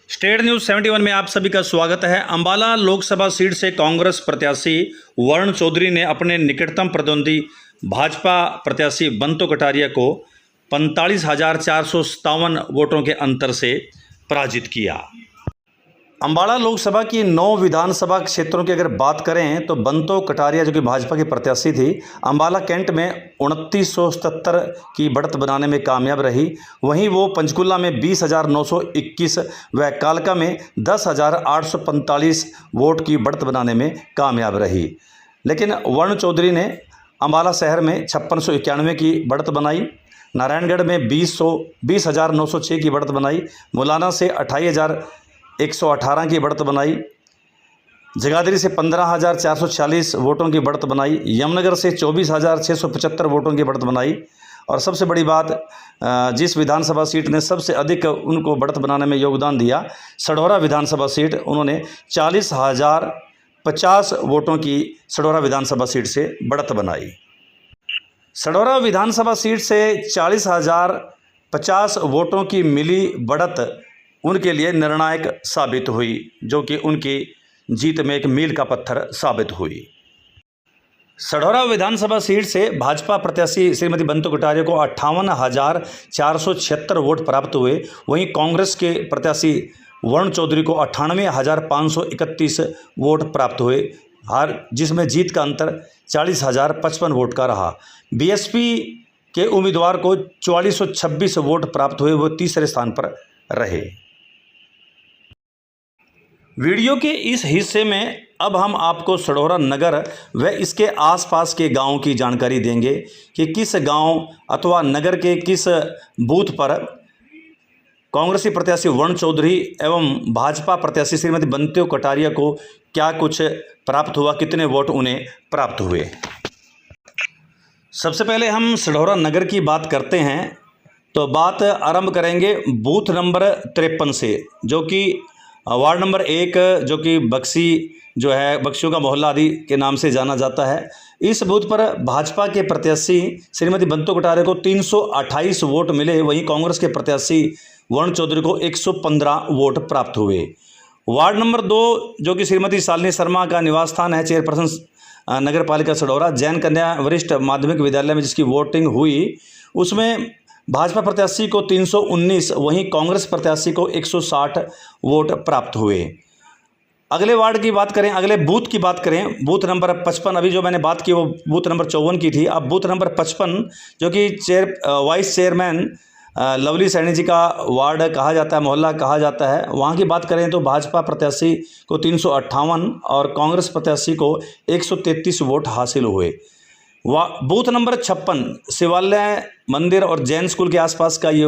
State news 71 में आप सभी का स्वागत है। अंबाला लोकसभा सीट से कांग्रेस प्रत्याशी वरुण चौधरी ने अपने निकटतम प्रतिद्वंदी भाजपा प्रत्याशी बंतो कटारिया को 45,457 वोटों के अंतर से पराजित किया। अंबाला लोकसभा की 9 विधानसभा क्षेत्रों की अगर बात करें तो बंतो कटारिया जो कि भाजपा की प्रत्याशी थी, अंबाला कैंट में 2977 की बढ़त बनाने में कामयाब रही। वहीं वो पंचकुला में 20,921 व कालका में 10,845 वोट की बढ़त बनाने में कामयाब रही। लेकिन वरुण चौधरी ने अंबाला शहर में 5691 की बढ़त बनाई, नारायणगढ़ में 20,906 की बढ़त बनाई, मुलाना से 28,118 की बढ़त बनाई, जगाधरी से 15,446 वोटों की बढ़त बनाई, यमुनानगर से 24,675 वोटों की बढ़त बनाई। और सबसे बड़ी बात, जिस विधानसभा सीट ने सबसे अधिक उनको बढ़त बनाने में योगदान दिया, सढौरा विधानसभा सीट, उन्होंने 40,050 वोटों की सढौरा विधानसभा सीट से बढ़त बनाई। सढौरा विधानसभा सीट से 40,050 वोटों की मिली बढ़त उनके लिए निर्णायक साबित हुई, जो कि उनकी जीत में एक मील का पत्थर साबित हुई। सढौरा विधानसभा सीट से भाजपा प्रत्याशी श्रीमती बंतो कटारिया को 58,476 वोट प्राप्त हुए। वहीं कांग्रेस के प्रत्याशी वरुण चौधरी को 98,531 वोट प्राप्त हुए, जिसमें जीत का अंतर 40,055 वोट का रहा। बीएसपी के उम्मीदवार को 4426 वोट प्राप्त हुए, वो तीसरे स्थान पर रहे। वीडियो के इस हिस्से में अब हम आपको सढौरा नगर व इसके आसपास के गांव की जानकारी देंगे कि किस गांव अथवा नगर के किस बूथ पर कांग्रेसी प्रत्याशी वरुण चौधरी एवं भाजपा प्रत्याशी श्रीमती बंतो कटारिया को क्या कुछ प्राप्त हुआ, कितने वोट उन्हें प्राप्त हुए। सबसे पहले हम सढौरा नगर की बात करते हैं, तो बात आरंभ करेंगे बूथ नंबर 53 से, जो कि वार्ड नंबर 1, जो कि बक्सी जो है, बक्सियों का मोहल्ला आदि के नाम से जाना जाता है। इस बूथ पर भाजपा के प्रत्याशी श्रीमती बंतो कटारिया को 328 वोट मिले। वहीं कांग्रेस के प्रत्याशी वरुण चौधरी को 115 वोट प्राप्त हुए। वार्ड नंबर 2, जो कि श्रीमती शालिनी शर्मा का निवास स्थान है, चेयरपर्सन नगर पालिका सढौरा, जैन कन्या वरिष्ठ माध्यमिक विद्यालय में जिसकी वोटिंग हुई, उसमें भाजपा प्रत्याशी को 319, वहीं कांग्रेस प्रत्याशी को 160 वोट प्राप्त हुए। अगले वार्ड की बात करें, अगले बूथ की बात करें, बूथ नंबर 55, अभी जो मैंने बात की वो बूथ नंबर 54 की थी। अब बूथ नंबर 55, जो कि vice chairman lovely Saini ji का वार्ड कहा जाता है, मोहल्ला कहा जाता है, वहाँ की बात करें तो भाजपा प्रत्याशी को 358 और कांग्रेस प्रत्याशी को 133 वोट हासिल हुए। बूथ नंबर 56 शिवालय मंदिर और जैन स्कूल के आसपास का ये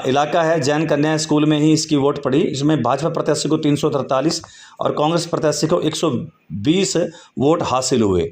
इलाका है, जैन कन्या स्कूल में ही इसकी वोट पड़ी। इसमें भाजपा प्रत्याशी को 343 और कांग्रेस प्रत्याशी को 120 वोट हासिल हुए।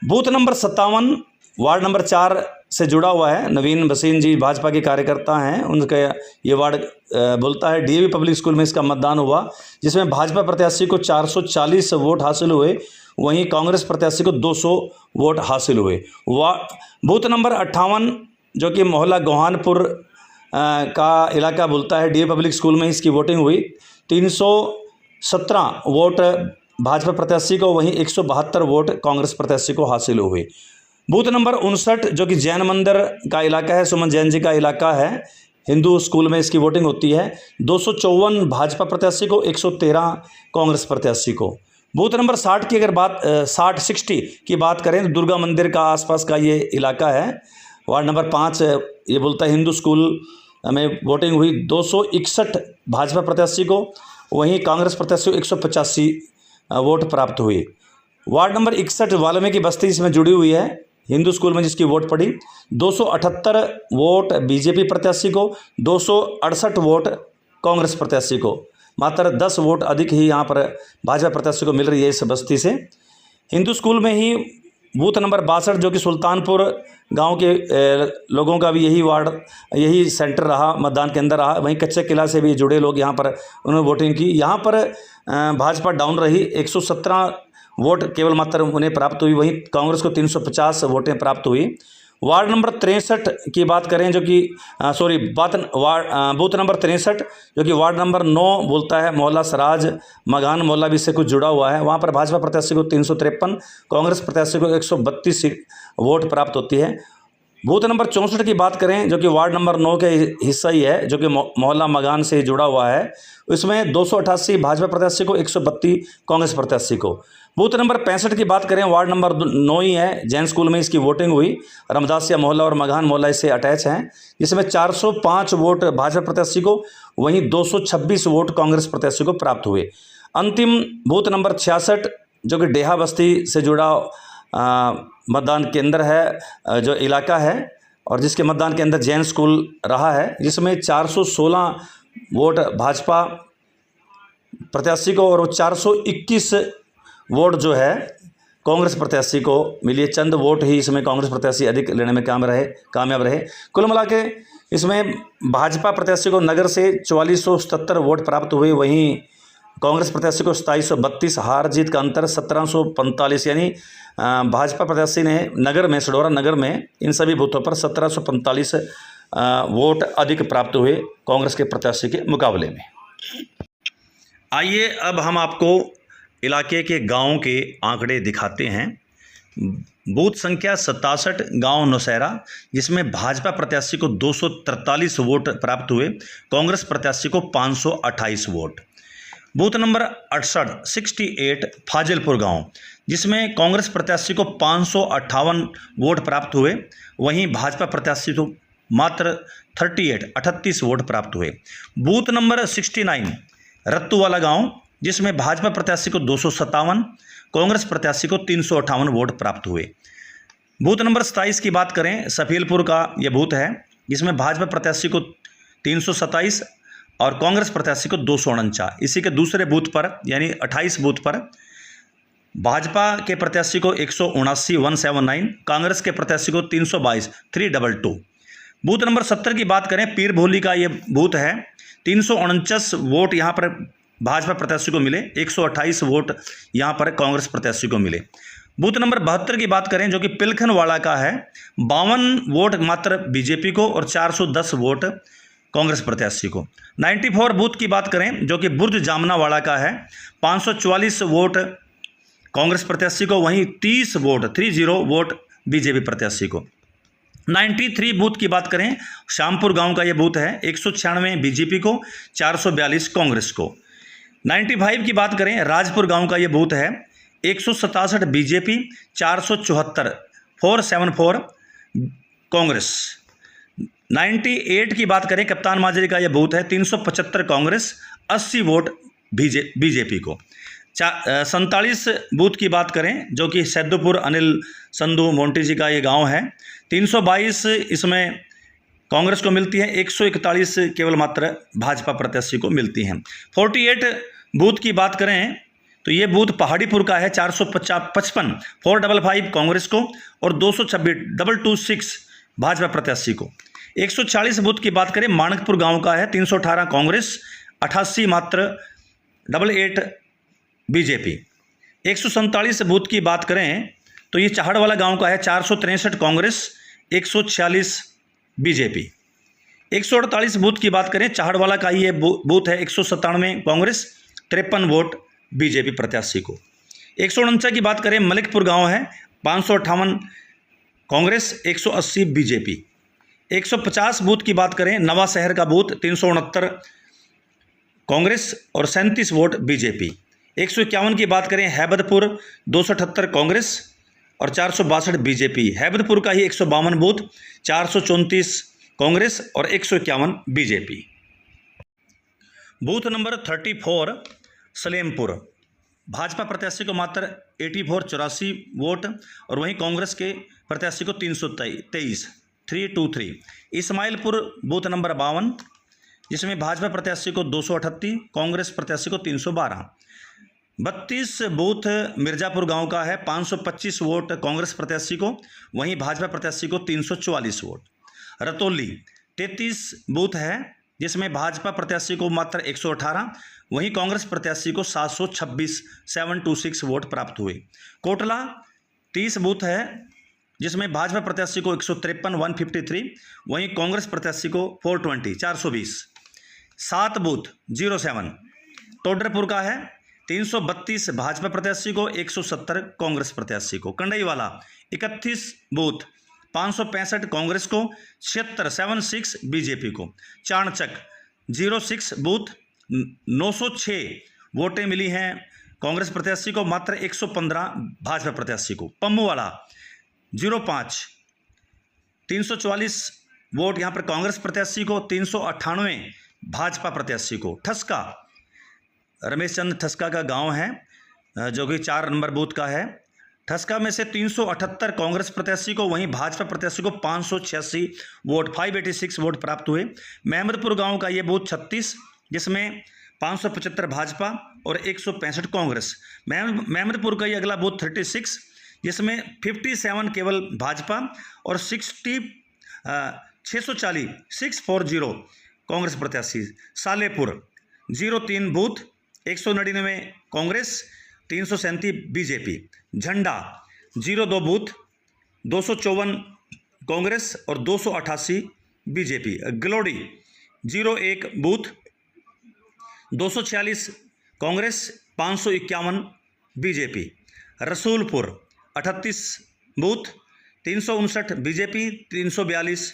बूथ नंबर 57 वार्ड नंबर 4 से जुड़ा हुआ है, नवीन भसीन जी भाजपा के कार्यकर्ता हैं, उनका ये वार्ड बोलता है। डीएवी पब्लिक स्कूल में इसका मतदान हुआ, जिसमें भाजपा प्रत्याशी को 440 वोट हासिल हुए, वहीं कांग्रेस प्रत्याशी को 200 वोट हासिल हुए। बूथ नंबर 58, जो कि मोहल्ला गोहानपुर का इलाका बोलता है, डीएवी पब्लिक स्कूल में इसकी वोटिंग हुई। 317 वोट भाजपा प्रत्याशी को, वहीं 172 वोट कांग्रेस प्रत्याशी को हासिल हुए। बूथ नंबर 59, जो कि जैन मंदिर का इलाका है, सुमन जैन जी का इलाका है, हिंदू स्कूल में इसकी वोटिंग होती है। 254 भाजपा प्रत्याशी को, 113 कांग्रेस प्रत्याशी को। बूथ नंबर 60 की अगर बात 60 की बात करें तो दुर्गा मंदिर का आसपास का ये इलाका है। वार्ड नंबर 5 ये बोलता है, हिंदू स्कूल में वोटिंग हुई। 261 भाजपा प्रत्याशी को, वहीं कांग्रेस प्रत्याशी को 185 वोट प्राप्त हुई। वार्ड नंबर 61 वाल्मीकि बस्ती इसमें जुड़ी हुई है, हिंदू स्कूल में जिसकी वोट पड़ी। 278 वोट बीजेपी प्रत्याशी को, 268 वोट कांग्रेस प्रत्याशी को। मात्र 10 वोट अधिक ही यहाँ पर भाजपा प्रत्याशी को मिल रही है इस बस्ती से। हिंदू स्कूल में ही बूथ नंबर 62, जो कि सुल्तानपुर गांव के लोगों का भी यही वार्ड, यही सेंटर रहा, मतदान केंद्र रहा। वहीं कच्चे किला से भी जुड़े लोग यहाँ पर उन्होंने वोटिंग की। यहाँ पर भाजपा डाउन रही, 117 वोट केवल मात्र उन्हें प्राप्त हुई, वहीं कांग्रेस को 350 वोटें प्राप्त हुई। वार्ड नंबर 63 की बात करें जो कि बूथ नंबर 63 जो कि वार्ड नंबर 9 बोलता है, मोहल्ला सराज मगान मोहल्ला भी इससे कुछ जुड़ा हुआ है। वहाँ पर भाजपा प्रत्याशी को 353, कांग्रेस प्रत्याशी को 132 वोट प्राप्त होती है। बूथ नंबर 64 की बात करें जो कि वार्ड नंबर 9 के हिस्सा ही है, जो कि मोहल्ला मगान से जुड़ा हुआ है। इसमें 288 भाजपा प्रत्याशी को, 132 कांग्रेस प्रत्याशी को। बूथ नंबर 65 की बात करें, वार्ड नंबर 9 ही है, जैन स्कूल में इसकी वोटिंग हुई। रामदासिया मोहल्ला और मगान मोहल्ला इससे अटैच हैं, जिसमें 405 वोट भाजपा प्रत्याशी को, वहीं 226 वोट कांग्रेस प्रत्याशी को प्राप्त हुए। अंतिम बूथ नंबर 66 जो कि डेहा बस्ती से जुड़ा मतदान केंद्र है, जो इलाका है, और जिसके मतदान के अंदर जैन स्कूल रहा है, जिसमें 416 वोट भाजपा प्रत्याशी को और 421 वोट जो है कांग्रेस प्रत्याशी को मिली है। चंद वोट ही इसमें कांग्रेस प्रत्याशी अधिक लेने में कामयाब रहे। कुल मिला के इसमें भाजपा प्रत्याशी को नगर से 4477 वोट प्राप्त हुए, वहीं कांग्रेस प्रत्याशी को 2732, हार जीत का अंतर 1745, यानी भाजपा प्रत्याशी ने नगर में, सडोरा नगर में, इन सभी बूथों पर 1745 वोट अधिक प्राप्त हुए कांग्रेस के प्रत्याशी के मुकाबले में। आइए अब हम आपको इलाके के गांव के आंकड़े दिखाते हैं। बूथ संख्या 67 गांव नौशहरा, जिसमें भाजपा प्रत्याशी को 243 वोट प्राप्त हुए, कांग्रेस प्रत्याशी को 528 वोट। बूथ नंबर 68 फाजिलपुर गांव, जिसमें कांग्रेस प्रत्याशी को 558 वोट प्राप्त हुए, वहीं भाजपा प्रत्याशी को मात्र 38 वोट प्राप्त हुए। बूथ नंबर 69 रत्तू वाला गांव, जिसमें भाजपा प्रत्याशी को 257, कांग्रेस प्रत्याशी को 358 वोट प्राप्त हुए। बूथ नंबर 27 की बात करें, सफीलपुर का यह बूथ है, जिसमें भाजपा प्रत्याशी को 327 और कांग्रेस प्रत्याशी को 249। इसी के दूसरे बूथ पर यानी 28 बूथ पर भाजपा के प्रत्याशी को 179, कांग्रेस के प्रत्याशी को 322। बूथ नंबर 70 की बात करें, पीर भोली का ये बूथ है, 349 वोट यहाँ पर भाजपा प्रत्याशी को मिले, 128 वोट यहाँ पर कांग्रेस प्रत्याशी को मिले। बूथ नंबर 72 की बात करें, जो कि पिलखनवाड़ा का है, 52 वोट मात्र बीजेपी को और 410 वोट कांग्रेस प्रत्याशी को। 94 बूथ की बात करें, जो कि बुर्ज जामनावाड़ा का है, 544 वोट कांग्रेस प्रत्याशी को, वहीं 30 वोट बीजेपी प्रत्याशी को। 93 बूथ की बात करें, श्यामपुर गांव का यह बूथ है, 196 बीजेपी को, 442 कांग्रेस को। 95 की बात करें, राजपुर गांव का यह बूथ है, 167 बीजेपी, 474 कांग्रेस। 98 की बात करें, कप्तान माजरी का यह बूथ है, 375 कांग्रेस, 80 वोट बीजेपी को। 47 बूथ की बात करें, जो कि सैदुपुर अनिल संधू मोंटी जी का ये गांव है, 322 इसमें कांग्रेस को मिलती है, 141 केवल मात्र भाजपा प्रत्याशी को मिलती हैं। 48 बूथ की बात करें तो ये बूथ पहाड़ीपुर का है, 455 कांग्रेस को और 226 भाजपा प्रत्याशी को। 140 बूथ की बात करें, माणकपुर गांव का है, 318 कांग्रेस, 88 मात्र 88 बीजेपी। 147 बूथ की बात करें तो ये चाहड़ वाला गांव का है, 463 कांग्रेस, 146 बीजेपी। 148 बूथ की बात करें, चाहड़ वाला का ये बूथ है, 197 कांग्रेस, 53 वोट बीजेपी प्रत्याशी को। 149 की बात करें, मलिकपुर गांव है, 558 कांग्रेस, 180 बीजेपी। 150 बूथ की बात करें, नवा शहर का बूथ, 369 कांग्रेस और 37 वोट बीजेपी। 151 की बात करें, हैबतपुर, 278 कांग्रेस और 462 बीजेपी। हैबतपुर का ही 152 बूथ, 434 कांग्रेस और 151 BJP. Booth number 34 Salempur, Bhajpa प्रत्याशी को मात्र 84 वोट और वहीं कांग्रेस के प्रत्याशी को 323। इस्माइलपुर बूथ नंबर 52, जिसमें भाजपा प्रत्याशी को 238, कांग्रेस प्रत्याशी को 312। 32 बूथ मिर्जापुर गांव का है, 525 वोट कांग्रेस प्रत्याशी को, वहीं भाजपा प्रत्याशी को 344 वोट। रतौली 33 बूथ है, जिसमें भाजपा प्रत्याशी को मात्र 118, वहीं कांग्रेस प्रत्याशी को 726 वोट प्राप्त हुए। कोटला 30 बूथ है, जिसमें भाजपा प्रत्याशी को 153 153, वहीं कांग्रेस प्रत्याशी को 420 420। 7 बूथ 07 टोडरपुर का है, 332 भाजपा प्रत्याशी को, 170 कांग्रेस प्रत्याशी को। कंडईवाला 31 बूथ 565 कांग्रेस को, 76 बीजेपी को। चाणचक 06 बूथ 906 वोटें मिली हैं कांग्रेस प्रत्याशी को, मात्र 115 भाजपा प्रत्याशी को। पम्मूवाला 05 344 वोट यहाँ पर कांग्रेस प्रत्याशी को, 398 भाजपा प्रत्याशी को। ठस्का रमेश चंद्र ठस्का का गांव है, जो कि 4 नंबर बूथ का है। ठस्का में से 378 कांग्रेस प्रत्याशी को, वहीं भाजपा प्रत्याशी को 586 वोट 586 वोट प्राप्त हुए। महमदपुर गांव का ये बूथ 36, जिसमें 575 भाजपा और 165 कांग्रेस। महमदपुर का ये अगला बूथ 36, जिसमें 57 केवल भाजपा और 640 कांग्रेस प्रत्याशी। Salepur 03 booth 199 Congress, 337 BJP. Jhanda 02 booth 254 Congress और 288 BJP. Galodi 01 booth 246 Congress, 551 BJP. Rasulpur 38 booth 359 BJP, 342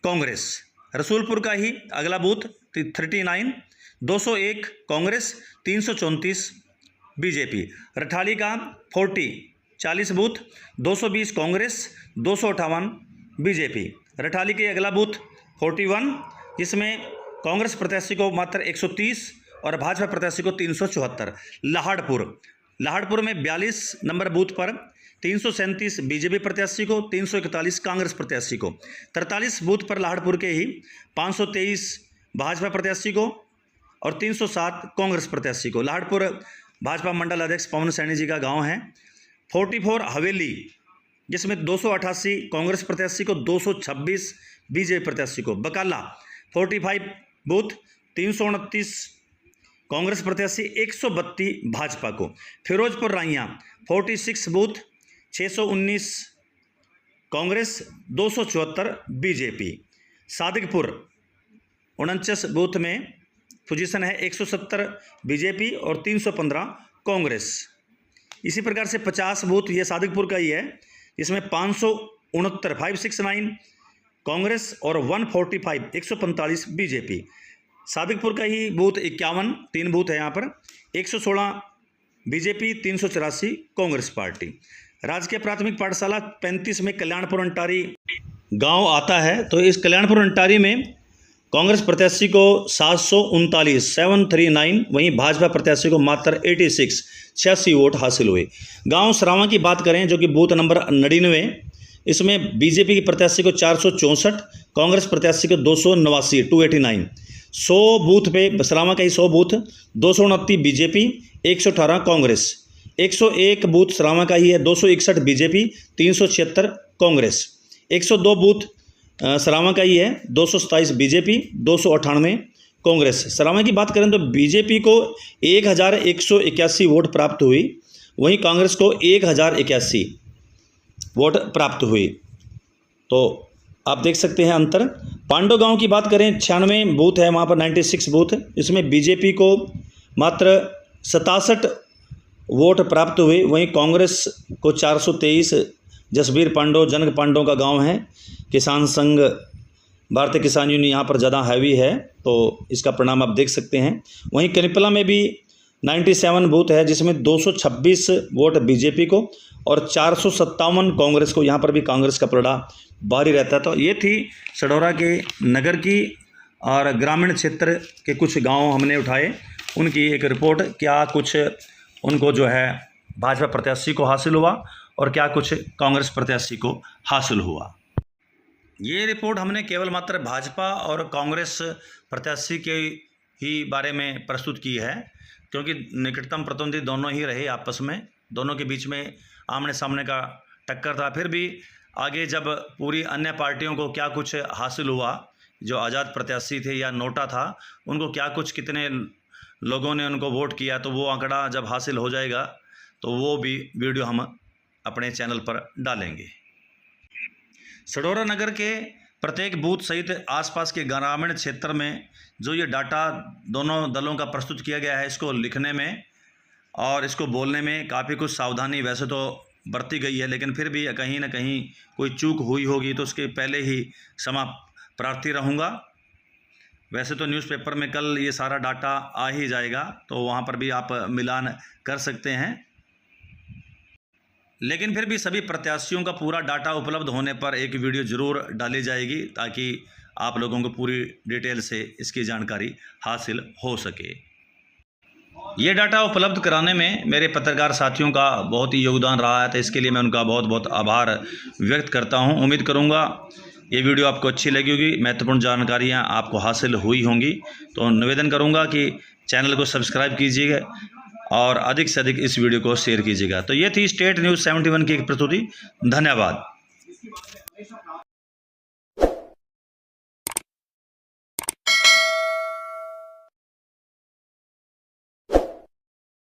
Congress. Rasulpur का ही अगला बूथ 39 201 कांग्रेस, 334 बीजेपी। रठाली का 40 बूथ 220 कांग्रेस, 258 बीजेपी। रठाली के अगला बूथ 41, जिसमें कांग्रेस प्रत्याशी को मात्र 130 और भाजपा प्रत्याशी को 374। लाहड़पुर में 42 नंबर बूथ पर 337 बीजेपी प्रत्याशी को, 341 कांग्रेस प्रत्याशी को। 43 बूथ पर लाहड़पुर के ही 523 भाजपा प्रत्याशी को और 307 कांग्रेस प्रत्याशी को। लाहड़पुर भाजपा मंडल अध्यक्ष पवन सैनी जी का गांव है। 44 हवेली, जिसमें 288 कांग्रेस प्रत्याशी को, 226 बीजेपी प्रत्याशी को। बकाला 45 बूथ 329 कांग्रेस प्रत्याशी, 132 भाजपा को। Firozpur Raiyan 46 booth 619 Congress, 274 BJP. Sadiqpur 49 booth में पोजीशन है 170 बीजेपी और 315 कांग्रेस। इसी प्रकार से 50 बूथ ये सादिकपुर का ही है, इसमें 569 कांग्रेस और 145 145 बीजेपी। सादिकपुर का ही बूथ 51 3 बूथ है यहाँ पर, 116 बीजेपी, 384 कांग्रेस पार्टी। राजकीय प्राथमिक पाठशाला 35 में कल्याणपुर अंटारी गांव आता है। तो इस कल्याणपुर अंटारी में कांग्रेस प्रत्याशी को 739 वहीं भाजपा प्रत्याशी को मात्र 86 वोट हासिल हुए। गांव सरावां की बात करें, जो कि बूथ नंबर 99, इसमें बीजेपी की प्रत्याशी को 464, कांग्रेस प्रत्याशी को 289 100 बूथ पे सरावां का ही 100 booth 229 BJP, 118 Congress. 101 booth Sarawan का ही है, 261 बीजेपी, 376 कांग्रेस। 102 बूथ सरावां का ही है, 227 बीजेपी, 298 कांग्रेस। सरावां की बात करें तो बीजेपी को 1181 वोट प्राप्त हुई, वहीं कांग्रेस को 1081 वोट प्राप्त हुई। तो आप देख सकते हैं अंतर। पांडो गांव की बात करें, 96 बूथ है वहाँ पर, 96 बूथ, इसमें बीजेपी को मात्र 67 वोट प्राप्त हुए, वहीं कांग्रेस को 423। जसबीर पांडो जनक पांडो का गांव है। किसान संघ भारतीय किसान यूनियन यहाँ पर ज़्यादा हैवी है, तो इसका परिणाम आप देख सकते हैं। वहीं कनिपला में भी 97 बूथ है, जिसमें 226 वोट बीजेपी को और 457 कांग्रेस को। यहाँ पर भी कांग्रेस का पलड़ा भारी रहता है। तो ये थी सढौरा के नगर की और ग्रामीण क्षेत्र के कुछ गांव हमने उठाए, उनकी एक रिपोर्ट, क्या कुछ उनको जो है भाजपा प्रत्याशी को हासिल हुआ और क्या कुछ कांग्रेस प्रत्याशी को हासिल हुआ। ये रिपोर्ट हमने केवल मात्र भाजपा और कांग्रेस प्रत्याशी के ही बारे में प्रस्तुत की है, क्योंकि निकटतम प्रतिद्वंदी दोनों ही रहे आपस में, दोनों के बीच में आमने सामने का टक्कर था। फिर भी आगे जब पूरी अन्य पार्टियों को क्या कुछ हासिल हुआ, जो आज़ाद प्रत्याशी थे या नोटा था, उनको क्या कुछ कितने लोगों ने उनको वोट किया, तो वो आंकड़ा जब हासिल हो जाएगा तो वो भी वीडियो हम अपने चैनल पर डालेंगे। सडौरा नगर के प्रत्येक बूथ सहित आसपास के ग्रामीण क्षेत्र में जो ये डाटा दोनों दलों का प्रस्तुत किया गया है, इसको लिखने में और इसको बोलने में काफ़ी कुछ सावधानी वैसे तो बरती गई है, लेकिन फिर भी कहीं ना कहीं कोई चूक हुई होगी तो उसके पहले ही क्षमा प्रार्थी रहूँगा। वैसे तो न्यूज़पेपर में कल ये सारा डाटा आ ही जाएगा, तो वहाँ पर भी आप मिलान कर सकते हैं, लेकिन फिर भी सभी प्रत्याशियों का पूरा डाटा उपलब्ध होने पर एक वीडियो ज़रूर डाली जाएगी ताकि आप लोगों को पूरी डिटेल से इसकी जानकारी हासिल हो सके। ये डाटा उपलब्ध कराने में मेरे पत्रकार साथियों का बहुत ही योगदान रहा है, तो इसके लिए मैं उनका बहुत बहुत आभार व्यक्त करता हूं। उम्मीद करूंगा ये वीडियो आपको अच्छी लगी होगी, महत्वपूर्ण जानकारियां आपको हासिल हुई होंगी। तो निवेदन करूंगा कि चैनल को सब्सक्राइब कीजिएगा और अधिक से अधिक इस वीडियो को शेयर कीजिएगा। तो ये थी स्टेट न्यूज़ 71 की एक प्रस्तुति। धन्यवाद।